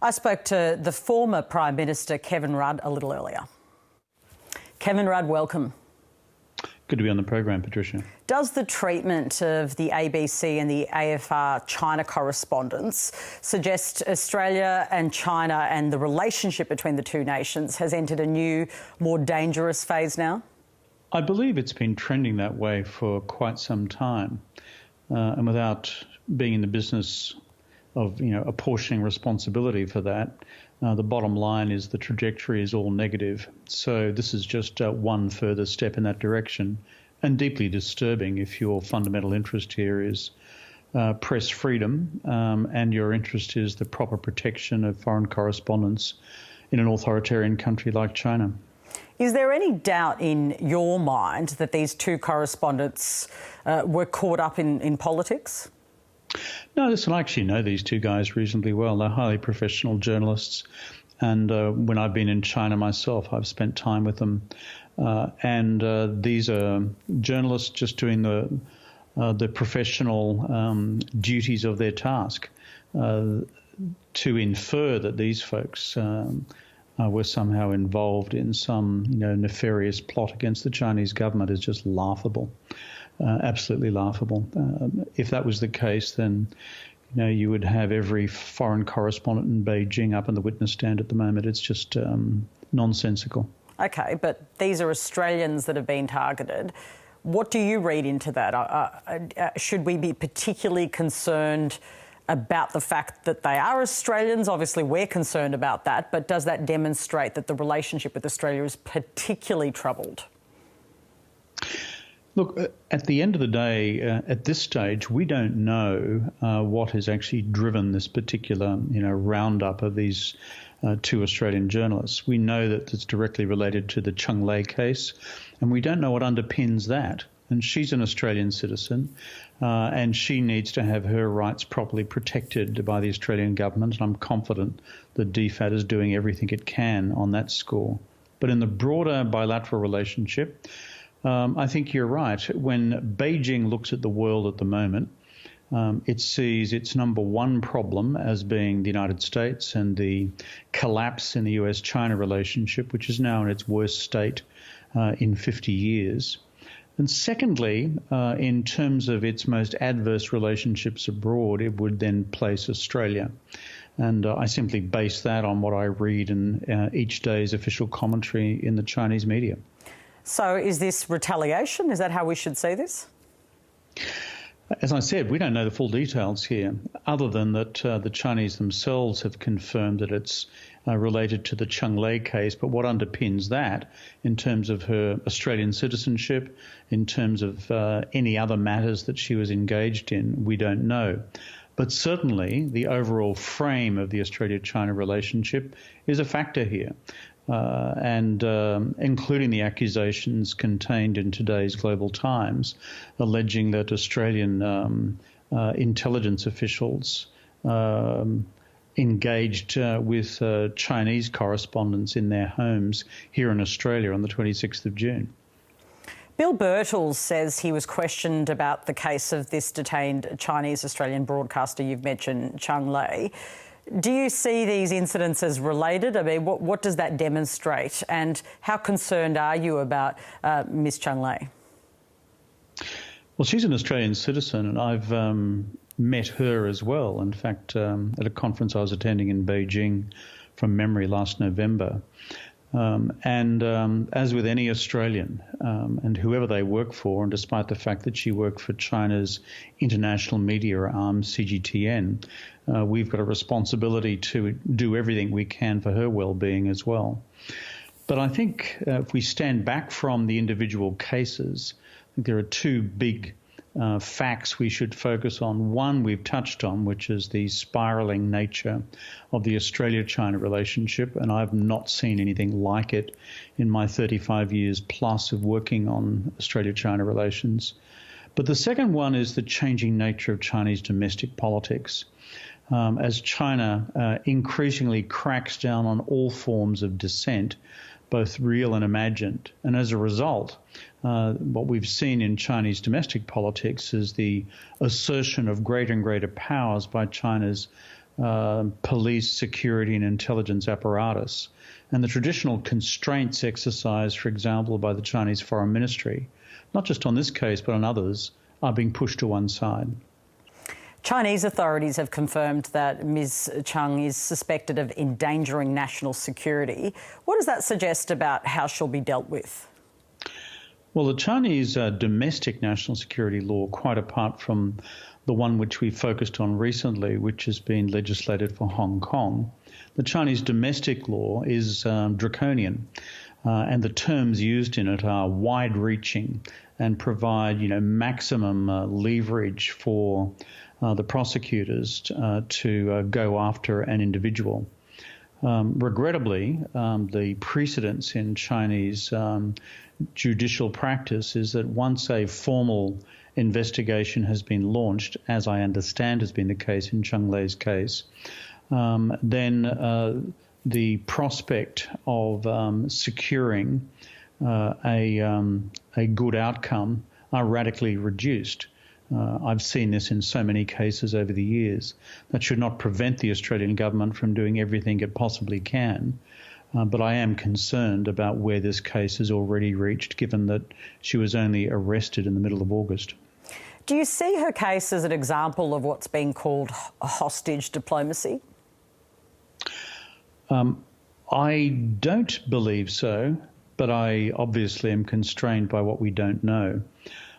I spoke to the former Prime Minister, Kevin Rudd, a little earlier. Kevin Rudd, welcome. Good to be on the program, Patricia. Does the treatment of the ABC and the AFR China correspondents suggest Australia and China and the relationship between the two nations has entered a new, more dangerous phase now? I believe it's been trending that way for quite some time. And without being in the business of, apportioning responsibility for that, the bottom line is the trajectory is all negative. So this is just one further step in that direction, and deeply disturbing if your fundamental interest here is press freedom and your interest is the proper protection of foreign correspondents in an authoritarian country like China. Is there any doubt in your mind that these two correspondents were caught up in politics? No, listen, I actually know these two guys reasonably well. They're highly professional journalists. And when I've been in China myself, I've spent time with them. These are journalists just doing the professional duties of their task. To infer that these folks were somehow involved in some nefarious plot against the Chinese government is just laughable. Absolutely laughable. If that was the case, then you would have every foreign correspondent in Beijing up on the witness stand at the moment. It's just nonsensical. OK, but these are Australians that have been targeted. What do you read into that? Should we be particularly concerned about the fact that they are Australians? Obviously, we're concerned about that, but does that demonstrate that the relationship with Australia is particularly troubled? Look, at the end of the day, at this stage, we don't know what has actually driven this particular, roundup of these two Australian journalists. We know that it's directly related to the Chung Lei case, and we don't know what underpins that. And she's an Australian citizen, and she needs to have her rights properly protected by the Australian government. And I'm confident that DFAT is doing everything it can on that score. But in the broader bilateral relationship, I think you're right. When Beijing looks at the world at the moment, it sees its number one problem as being the United States and the collapse in the US-China relationship, which is now in its worst state in 50 years. And secondly, in terms of its most adverse relationships abroad, it would then place Australia. And I simply base that on what I read in each day's official commentary in the Chinese media. So is this retaliation? Is that how we should see this? As I said, we don't know the full details here, other than that the Chinese themselves have confirmed that it's related to the Chung Lei case. But what underpins that in terms of her Australian citizenship, in terms of any other matters that she was engaged in, we don't know. But certainly the overall frame of the Australia-China relationship is a factor here. Including the accusations contained in today's Global Times, alleging that Australian intelligence officials engaged with Chinese correspondents in their homes here in Australia on the 26th of June. Bill Birtles says he was questioned about the case of this detained Chinese-Australian broadcaster you've mentioned, Chung Lei. Do you see these incidents as related? I mean, what does that demonstrate? And how concerned are you about Ms Chung Lei? Well, she's an Australian citizen, and I've met her as well. In fact, at a conference I was attending in Beijing from memory last November. As with any Australian and whoever they work for, and despite the fact that she worked for China's international media arm, CGTN, we've got a responsibility to do everything we can for her well-being as well. But I think if we stand back from the individual cases, I think there are two big facts we should focus on. One we've touched on, which is the spiralling nature of the Australia-China relationship, and I've not seen anything like it in my 35 years plus of working on Australia-China relations. But the second one is the changing nature of Chinese domestic politics. As China increasingly cracks down on all forms of dissent, both real and imagined. And as a result, what we've seen in Chinese domestic politics is the assertion of greater and greater powers by China's police, security and intelligence apparatus. And the traditional constraints exercised, for example, by the Chinese Foreign Ministry, not just on this case but on others, are being pushed to one side. Chinese authorities have confirmed that Ms Chung is suspected of endangering national security. What does that suggest about how she'll be dealt with? Well, the Chinese domestic national security law, quite apart from the one which we focused on recently, which has been legislated for Hong Kong, the Chinese domestic law is draconian, and the terms used in it are wide-reaching and provide, maximum leverage for the prosecutors to go after an individual. Regrettably, the precedence in Chinese judicial practice is that once a formal investigation has been launched, as I understand has been the case in Chung Lei's case, then the prospect of securing a good outcome are radically reduced. I've seen this in so many cases over the years. That should not prevent the Australian government from doing everything it possibly can. But I am concerned about where this case has already reached, given that she was only arrested in the middle of August. Do you see her case as an example of what's being called hostage diplomacy? I don't believe so, but I obviously am constrained by what we don't know.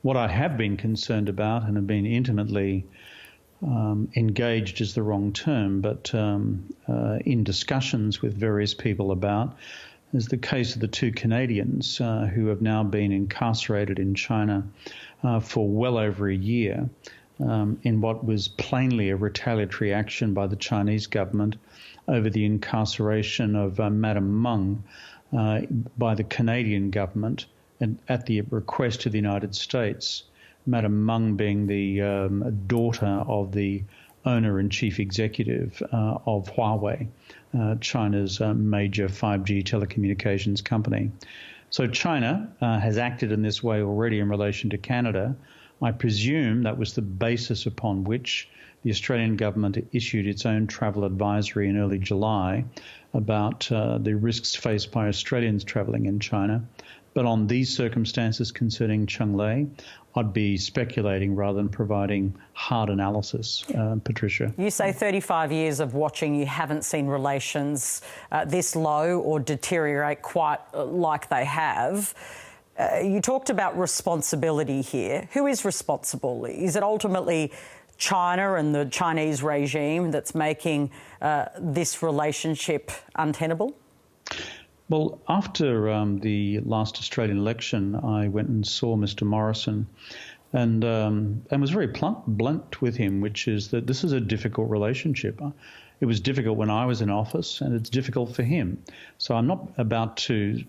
What I have been concerned about and have been intimately engaged is the wrong term, but in discussions with various people about is the case of the two Canadians who have now been incarcerated in China for well over a year in what was plainly a retaliatory action by the Chinese government over the incarceration of Madam Meng by the Canadian government and at the request of the United States, Madam Meng being the daughter of the owner and chief executive of Huawei, China's major 5G telecommunications company. So China has acted in this way already in relation to Canada. I presume that was the basis upon which the Australian government issued its own travel advisory in early July about the risks faced by Australians travelling in China. But on these circumstances concerning Chung Lei, I'd be speculating rather than providing hard analysis, Patricia. You say 35 years of watching, you haven't seen relations this low or deteriorate quite like they have. You talked about responsibility here. Who is responsible? Is it ultimately China and the Chinese regime that's making this relationship untenable? Well, after the last Australian election, I went and saw Mr. Morrison and was very blunt with him, which is that this is a difficult relationship. It was difficult when I was in office, and it's difficult for him. So I'm not about to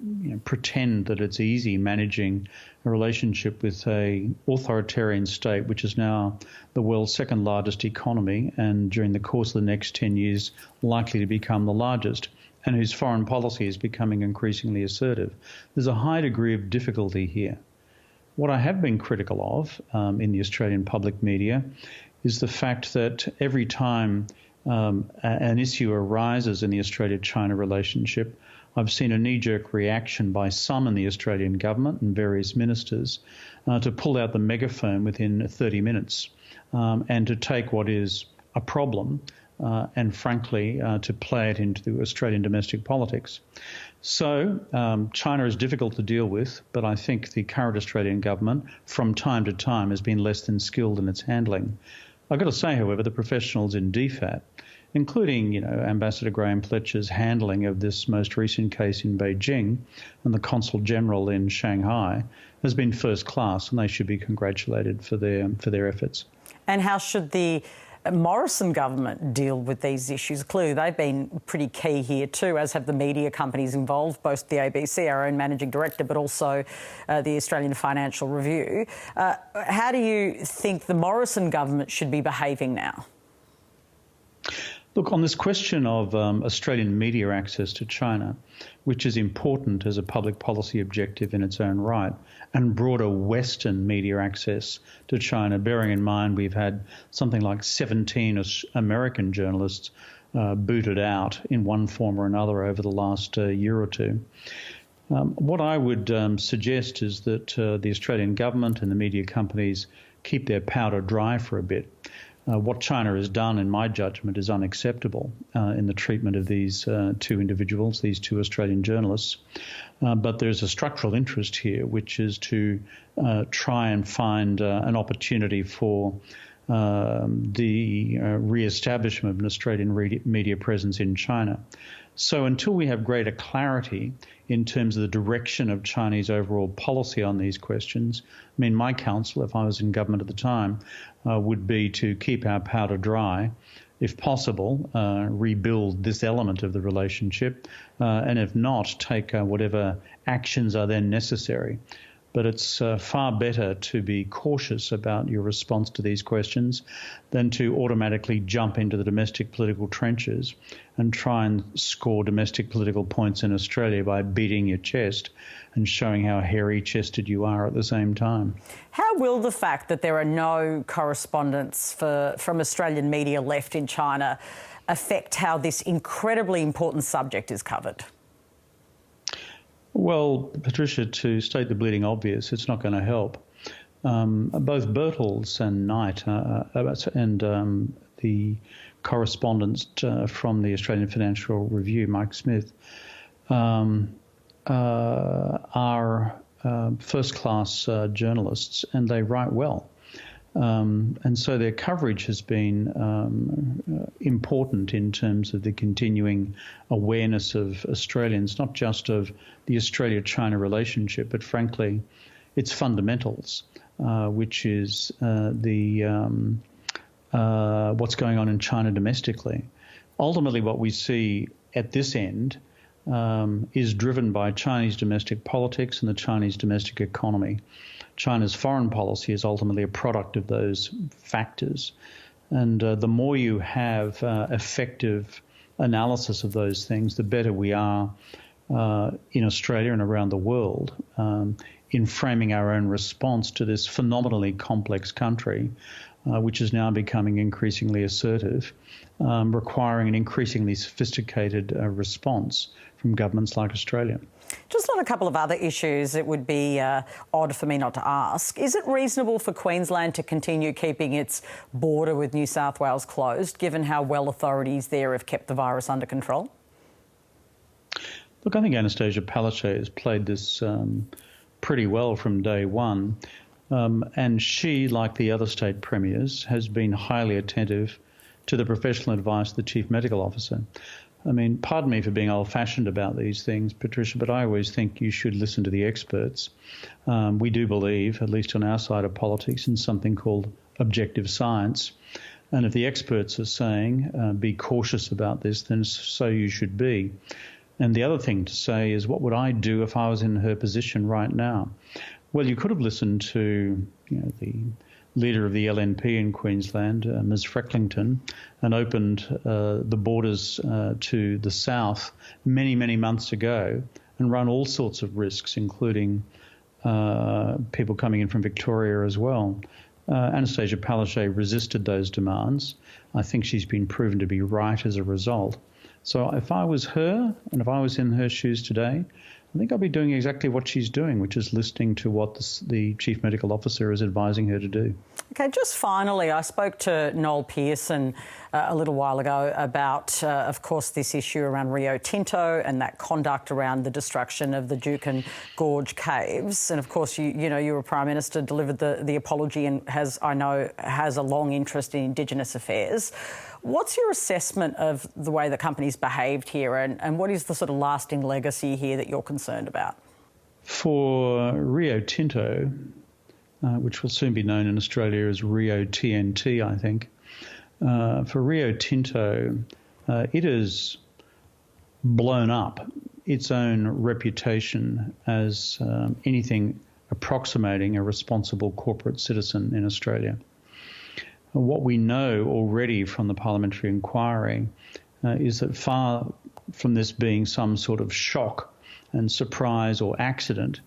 pretend that it's easy managing a relationship with an authoritarian state, which is now the world's second largest economy, and during the course of the next 10 years likely to become the largest, and whose foreign policy is becoming increasingly assertive. There's a high degree of difficulty here. What I have been critical of in the Australian public media is the fact that every time an issue arises in the Australia-China relationship, I've seen a knee-jerk reaction by some in the Australian government and various ministers to pull out the megaphone within 30 minutes and to take what is a problem and frankly to play it into the Australian domestic politics. So China is difficult to deal with, but I think the current Australian government from time to time has been less than skilled in its handling. I've got to say, however, the professionals in DFAT, including Ambassador Graham Fletcher's handling of this most recent case in Beijing and the Consul General in Shanghai, has been first class, and they should be congratulated for their efforts. And how should the Morrison government deal with these issues? Clearly, they've been pretty key here too, as have the media companies involved, both the ABC, our own managing director, but also the Australian Financial Review. How do you think the Morrison government should be behaving now? Look, on this question of Australian media access to China, which is important as a public policy objective in its own right, and broader Western media access to China, bearing in mind we've had something like 17 American journalists booted out in one form or another over the last year or two. What I would suggest is that the Australian government and the media companies keep their powder dry for a bit. What China has done, in my judgment, is unacceptable in the treatment of these two individuals, these two Australian journalists. But there's a structural interest here, which is to try and find an opportunity for the re-establishment of an Australian media presence in China. So until we have greater clarity in terms of the direction of Chinese overall policy on these questions, I mean, my counsel, if I was in government at the time, would be to keep our powder dry, if possible, rebuild this element of the relationship, and if not, take whatever actions are then necessary. But it's far better to be cautious about your response to these questions than to automatically jump into the domestic political trenches and try and score domestic political points in Australia by beating your chest and showing how hairy-chested you are at the same time. How will the fact that there are no correspondents from Australian media left in China affect how this incredibly important subject is covered? Well, Patricia, to state the bleeding obvious, it's not going to help. Both Birtles and Knight and the correspondent from the Australian Financial Review, Mike Smith, are first-class journalists, and they write well. And so their coverage has been important in terms of the continuing awareness of Australians, not just of the Australia-China relationship, but frankly, its fundamentals, which is what's going on in China domestically. Ultimately, what we see at this end is driven by Chinese domestic politics and the Chinese domestic economy. China's foreign policy is ultimately a product of those factors. And the more you have effective analysis of those things, the better we are in Australia and around the world in framing our own response to this phenomenally complex country, which is now becoming increasingly assertive, requiring an increasingly sophisticated response from governments like Australia. Just on a couple of other issues, it would be odd for me not to ask. Is it reasonable for Queensland to continue keeping its border with New South Wales closed, given how well authorities there have kept the virus under control? Look, I think Anastasia Palaszczuk has played this pretty well from day one. And she, like the other state premiers, has been highly attentive to the professional advice of the Chief Medical Officer. I mean, pardon me for being old-fashioned about these things, Patricia, but I always think you should listen to the experts. We do believe, at least on our side of politics, in something called objective science. And if the experts are saying be cautious about this, then so you should be. And the other thing to say is, what would I do if I was in her position right now? Well, you could have listened to the leader of the LNP in Queensland, Ms. Frecklington, and opened the borders to the south many, many months ago and run all sorts of risks, including people coming in from Victoria as well. Anastasia Palaszczuk resisted those demands. I think she's been proven to be right as a result. So if I was her and if I was in her shoes today, I think I'll be doing exactly what she's doing, which is listening to what the Chief Medical Officer is advising her to do. OK, just finally, I spoke to Noel Pearson a little while ago about, of course, this issue around Rio Tinto and that conduct around the destruction of the Juukan Gorge caves. And, of course, you were Prime Minister, delivered the apology and has a long interest in Indigenous affairs. What's your assessment of the way the company's behaved here and what is the sort of lasting legacy here that you're concerned about? For Rio Tinto, which will soon be known in Australia as Rio TNT, I think, for Rio Tinto, it has blown up its own reputation as anything approximating a responsible corporate citizen in Australia. What we know already from the parliamentary inquiry is that far from this being some sort of shock and surprise or accident,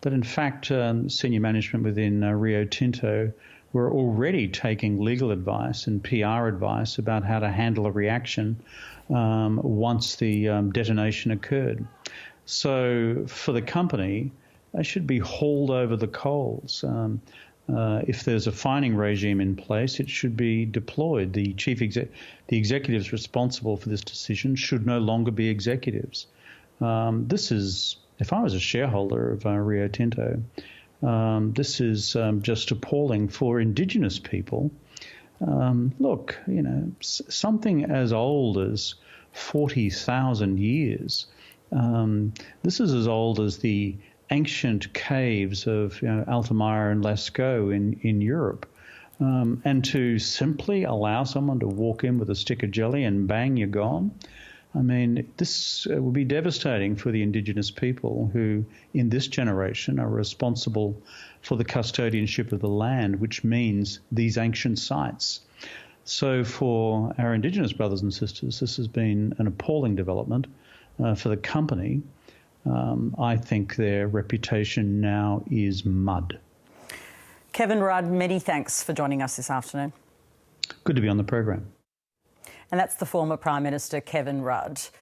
that in fact senior management within Rio Tinto were already taking legal advice and PR advice about how to handle a reaction once the detonation occurred. So for the company, they should be hauled over the coals. If there's a fining regime in place, it should be deployed. The executives responsible for this decision should no longer be executives. This is, if I was a shareholder of Rio Tinto, this is just appalling for Indigenous people. Look, you know, something as old as 40,000 years. This is as old as the ancient caves of Altamira and Lascaux in Europe. And to simply allow someone to walk in with a stick of jelly and bang, you're gone. I mean, this would be devastating for the Indigenous people who, in this generation, are responsible for the custodianship of the land, which means these ancient sites. So for our Indigenous brothers and sisters, this has been an appalling development. For the company, I think their reputation now is mud. Kevin Rudd, many thanks for joining us this afternoon. Good to be on the program. And that's the former Prime Minister, Kevin Rudd.